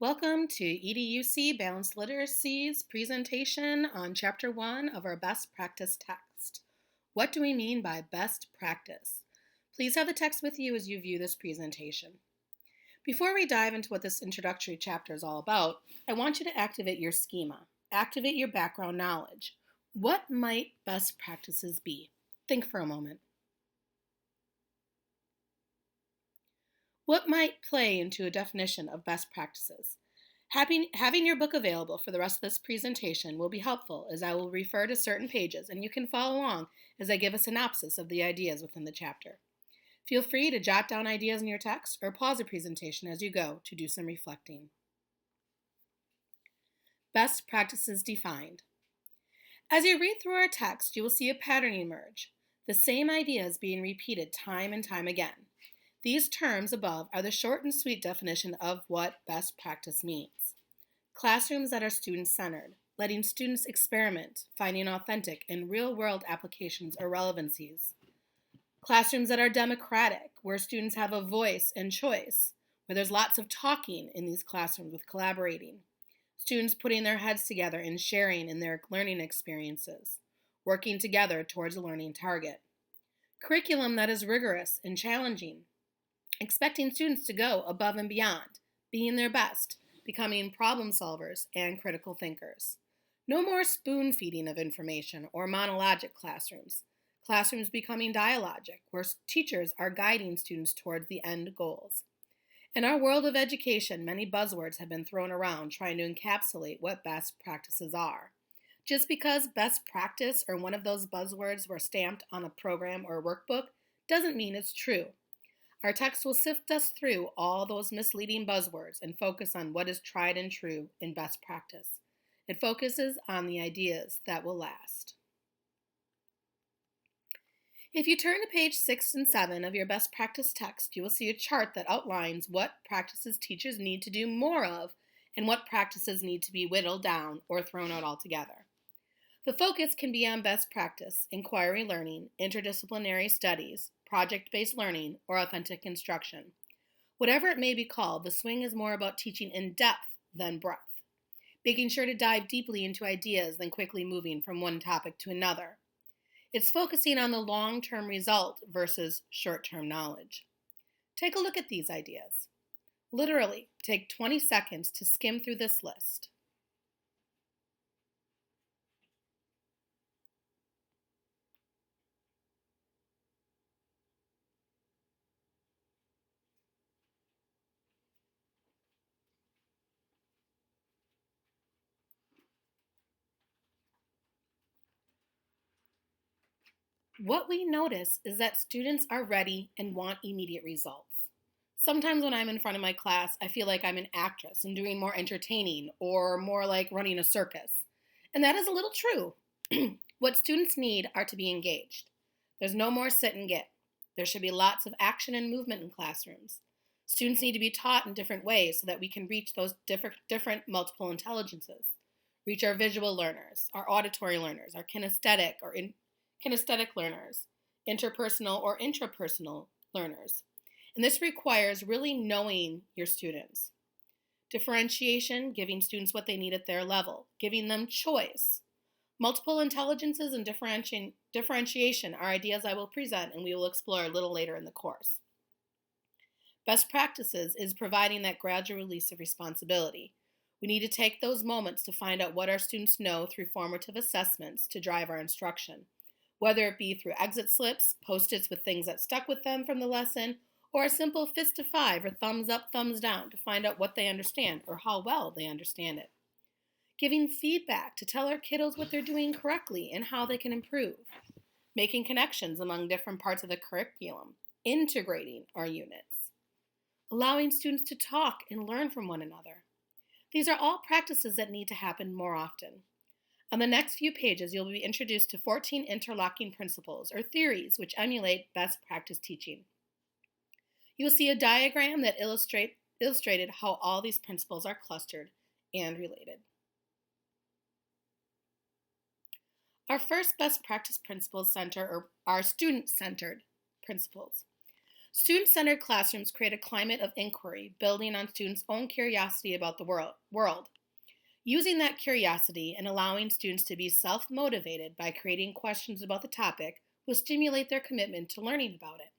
Welcome to EDUC Balanced Literacy's presentation on Chapter 1 of our Best Practice text. What do we mean by best practice? Please have the text with you as you view this presentation. Before we dive into what this introductory chapter is all about, I want you to activate your schema, activate your background knowledge. What might best practices be? Think for a moment. What might play into a definition of best practices? Having your book available for the rest of this presentation will be helpful, as I will refer to certain pages and you can follow along as I give a synopsis of the ideas within the chapter. Feel free to jot down ideas in your text or pause the presentation as you go to do some reflecting. Best practices defined. As you read through our text, you will see a pattern emerge, the same ideas being repeated time and time again. These terms above are the short and sweet definition of what best practice means. Classrooms that are student-centered, letting students experiment, finding authentic and real-world applications or relevancies. Classrooms that are democratic, where students have a voice and choice, where there's lots of talking in these classrooms with collaborating. Students putting their heads together and sharing in their learning experiences, working together towards a learning target. Curriculum that is rigorous and challenging, expecting students to go above and beyond, being their best, becoming problem solvers and critical thinkers. No more spoon feeding of information or monologic classrooms. Classrooms becoming dialogic, where teachers are guiding students towards the end goals. In our world of education, many buzzwords have been thrown around trying to encapsulate what best practices are. Just because best practice or one of those buzzwords were stamped on a program or workbook doesn't mean it's true. Our text will sift us through all those misleading buzzwords and focus on what is tried and true in best practice. It focuses on the ideas that will last. If you turn to page 6 and 7 of your best practice text, you will see a chart that outlines what practices teachers need to do more of and what practices need to be whittled down or thrown out altogether. The focus can be on best practice, inquiry learning, interdisciplinary studies, project-based learning, or authentic instruction. Whatever it may be called, the swing is more about teaching in depth than breadth, making sure to dive deeply into ideas than quickly moving from one topic to another. It's focusing on the long-term result versus short-term knowledge. Take a look at these ideas. Literally, take 20 seconds to skim through this list. What we notice is that students are ready and want immediate results. Sometimes when I'm in front of my class, I feel like I'm an actress and doing more entertaining or more like running a circus. And that is a little true. What students need are to be engaged. There's no more sit and get. There should be lots of action and movement in classrooms. Students need to be taught in different ways so that we can reach those different multiple intelligences. Reach our visual learners, our auditory learners, our kinesthetic learners, interpersonal or intrapersonal learners. And this requires really knowing your students. Differentiation, giving students what they need at their level, giving them choice. Multiple intelligences and differentiation are ideas I will present and we will explore a little later in the course. Best practices is providing that gradual release of responsibility. We need to take those moments to find out what our students know through formative assessments to drive our instruction, whether it be through exit slips, post-its with things that stuck with them from the lesson, or a simple fist of 5 or thumbs up, thumbs down to find out what they understand or how well they understand it. Giving feedback to tell our kiddos what they're doing correctly and how they can improve. Making connections among different parts of the curriculum. Integrating our units. Allowing students to talk and learn from one another. These are all practices that need to happen more often. On the next few pages, you'll be introduced to 14 interlocking principles or theories which emulate best practice teaching. You will see a diagram that illustrated how all these principles are clustered and related. Our first best practice principles center our student-centered principles. Student-centered classrooms create a climate of inquiry, building on students' own curiosity about the world. Using that curiosity and allowing students to be self-motivated by creating questions about the topic will stimulate their commitment to learning about it.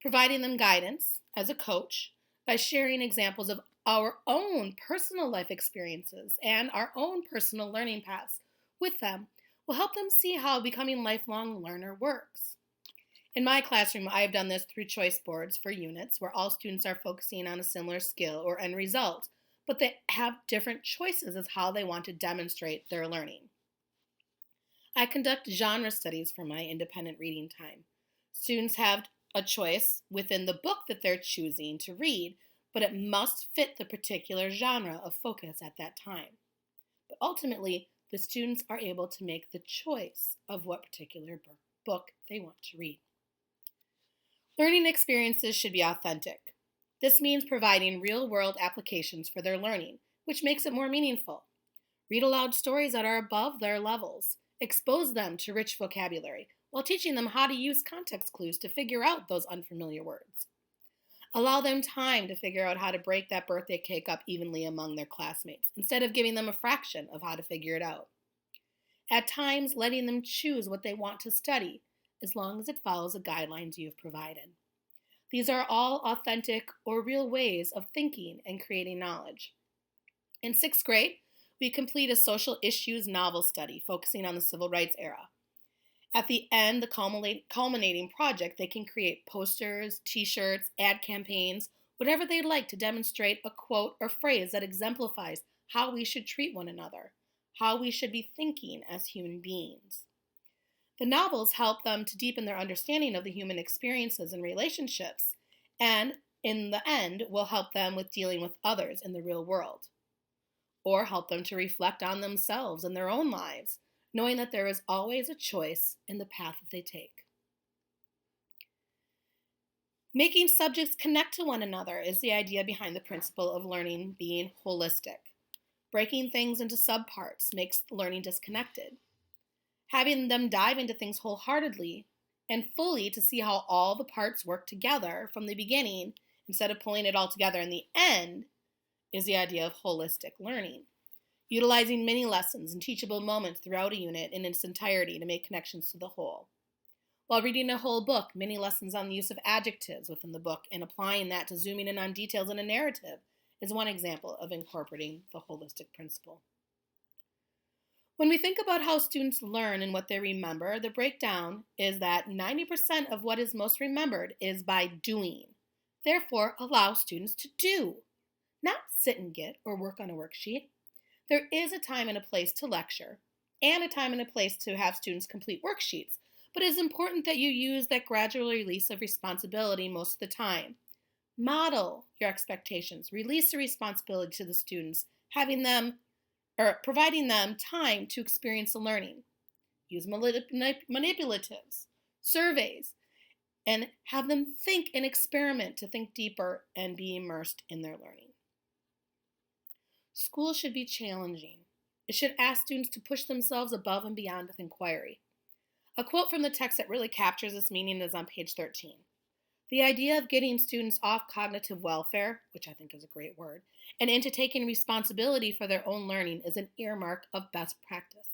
Providing them guidance as a coach by sharing examples of our own personal life experiences and our own personal learning paths with them will help them see how becoming a lifelong learner works. In my classroom, I have done this through choice boards for units where all students are focusing on a similar skill or end result, but they have different choices as how they want to demonstrate their learning. I conduct genre studies for my independent reading time. Students have a choice within the book that they're choosing to read, but it must fit the particular genre of focus at that time. But ultimately, the students are able to make the choice of what particular book they want to read. Learning experiences should be authentic. This means providing real-world applications for their learning, which makes it more meaningful. Read aloud stories that are above their levels. Expose them to rich vocabulary while teaching them how to use context clues to figure out those unfamiliar words. Allow them time to figure out how to break that birthday cake up evenly among their classmates, instead of giving them a fraction of how to figure it out. At times, letting them choose what they want to study, as long as it follows the guidelines you have provided. These are all authentic or real ways of thinking and creating knowledge. In 6th grade, we complete a social issues novel study focusing on the civil rights era. At the end, the culminating project, they can create posters, t-shirts, ad campaigns, whatever they'd like to demonstrate a quote or phrase that exemplifies how we should treat one another, how we should be thinking as human beings. The novels help them to deepen their understanding of the human experiences and relationships, and in the end, will help them with dealing with others in the real world, or help them to reflect on themselves and their own lives, knowing that there is always a choice in the path that they take. Making subjects connect to one another is the idea behind the principle of learning being holistic. Breaking things into subparts makes learning disconnected. Having them dive into things wholeheartedly and fully to see how all the parts work together from the beginning instead of pulling it all together in the end is the idea of holistic learning. Utilizing mini lessons and teachable moments throughout a unit in its entirety to make connections to the whole. While reading a whole book, mini lessons on the use of adjectives within the book and applying that to zooming in on details in a narrative is one example of incorporating the holistic principle. When we think about how students learn and what they remember, the breakdown is that 90% of what is most remembered is by doing. Therefore, allow students to do, not sit and get or work on a worksheet. There is a time and a place to lecture, and a time and a place to have students complete worksheets, but it is important that you use that gradual release of responsibility most of the time. Model your expectations, release the responsibility to the students, providing them time to experience the learning. Use manipulatives, surveys, and have them think and experiment to think deeper and be immersed in their learning. School should be challenging. It should ask students to push themselves above and beyond with inquiry. A quote from the text that really captures this meaning is on page 13. The idea of getting students off cognitive welfare, which I think is a great word, and into taking responsibility for their own learning is an earmark of best practice.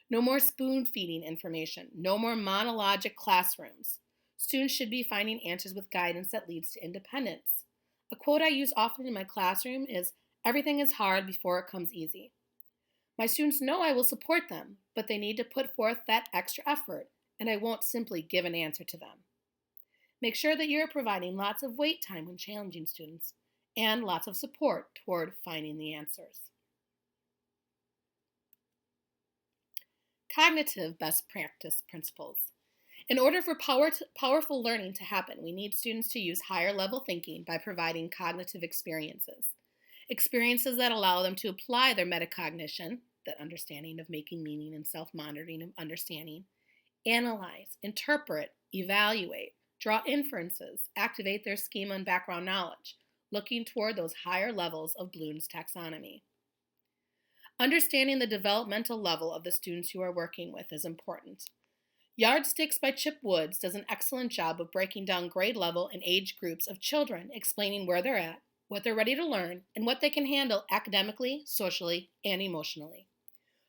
No more spoon-feeding information, no more monologic classrooms. Students should be finding answers with guidance that leads to independence. A quote I use often in my classroom is, "Everything is hard before it comes easy." My students know I will support them, but they need to put forth that extra effort, and I won't simply give an answer to them. Make sure that you're providing lots of wait time when challenging students, and lots of support toward finding the answers. Cognitive best practice principles. In order for powerful learning to happen, we need students to use higher level thinking by providing cognitive experiences. Experiences that allow them to apply their metacognition, that understanding of making meaning and self-monitoring of understanding, analyze, interpret, evaluate, draw inferences, activate their schema and background knowledge, looking toward those higher levels of Bloom's taxonomy. Understanding the developmental level of the students you are working with is important. Yardsticks by Chip Woods does an excellent job of breaking down grade level and age groups of children, explaining where they're at, what they're ready to learn, and what they can handle academically, socially, and emotionally.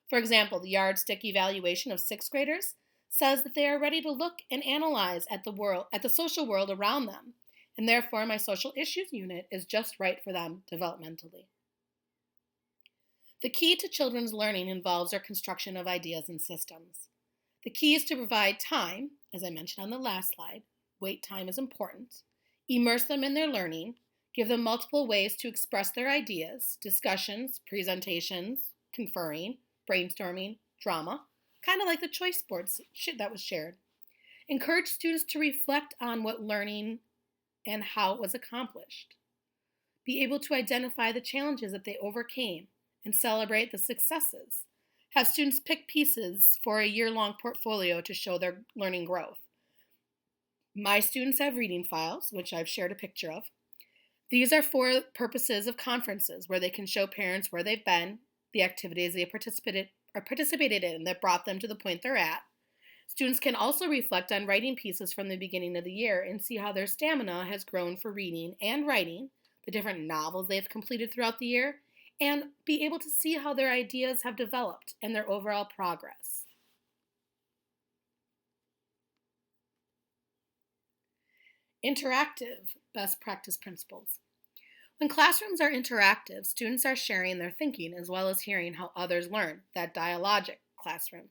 For example, the yardstick evaluation of sixth graders says that they are ready to look and analyze at the social world around them, and therefore my social issues unit is just right for them developmentally. The key to children's learning involves our construction of ideas and systems. The key is to provide time, as I mentioned on the last slide. Wait time is important. Immerse them in their learning. Give them multiple ways to express their ideas, discussions, presentations, conferring, brainstorming, drama, kind of like the choice boards that was shared. Encourage students to reflect on what learning and how it was accomplished. Be able to identify the challenges that they overcame and celebrate the successes. Have students pick pieces for a year-long portfolio to show their learning growth. My students have reading files, which I've shared a picture of. These are for purposes of conferences where they can show parents where they've been, the activities they participated in that brought them to the point they're at. Students can also reflect on writing pieces from the beginning of the year and see how their stamina has grown for reading and writing, the different novels they've completed throughout the year, and be able to see how their ideas have developed and their overall progress. Interactive best practice principles. When classrooms are interactive, students are sharing their thinking as well as hearing how others learn, that dialogic classroom.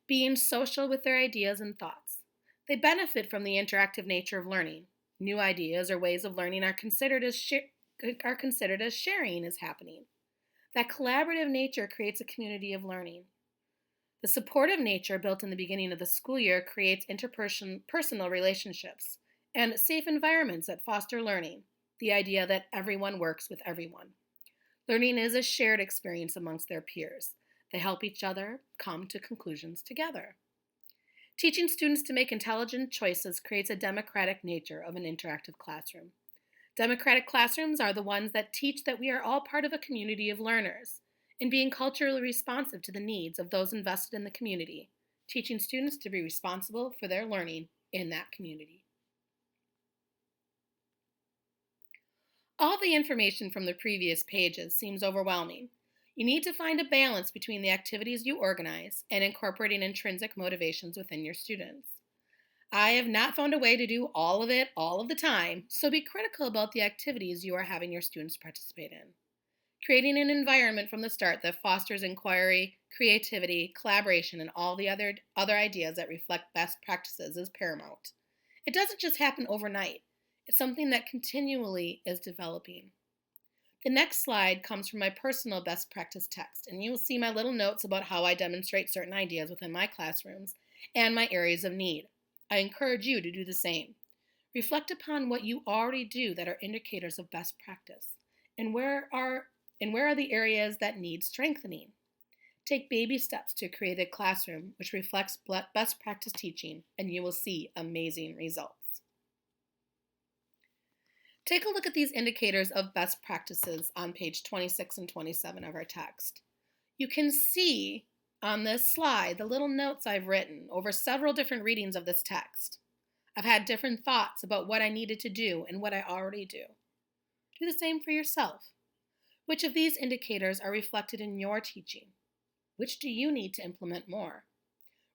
Being social with their ideas and thoughts. They benefit from the interactive nature of learning. New ideas or ways of learning are considered as sharing is happening. That collaborative nature creates a community of learning. The supportive nature built in the beginning of the school year creates interpersonal relationships and safe environments that foster learning, the idea that everyone works with everyone. Learning is a shared experience amongst their peers. They help each other come to conclusions together. Teaching students to make intelligent choices creates a democratic nature of an interactive classroom. Democratic classrooms are the ones that teach that we are all part of a community of learners and being culturally responsive to the needs of those invested in the community, teaching students to be responsible for their learning in that community. All the information from the previous pages seems overwhelming. You need to find a balance between the activities you organize and incorporating intrinsic motivations within your students. I have not found a way to do all of it all of the time, so be critical about the activities you are having your students participate in. Creating an environment from the start that fosters inquiry, creativity, collaboration, and all the other ideas that reflect best practices is paramount. It doesn't just happen overnight. It's something that continually is developing. The next slide comes from my personal best practice text, and you will see my little notes about how I demonstrate certain ideas within my classrooms and my areas of need. I encourage you to do the same. Reflect upon what you already do that are indicators of best practice, and where are the areas that need strengthening. Take baby steps to create a classroom which reflects best practice teaching, and you will see amazing results. Take a look at these indicators of best practices on page 26 and 27 of our text. You can see on this slide the little notes I've written over several different readings of this text. I've had different thoughts about what I needed to do and what I already do. Do the same for yourself. Which of these indicators are reflected in your teaching? Which do you need to implement more?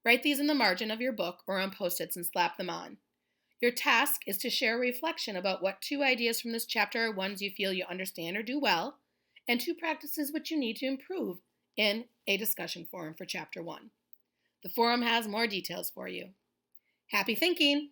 Write these in the margin of your book or on Post-its and slap them on. Your task is to share a reflection about what 2 ideas from this chapter are ones you feel you understand or do well, and 2 practices which you need to improve in a discussion forum for Chapter 1. The forum has more details for you. Happy thinking!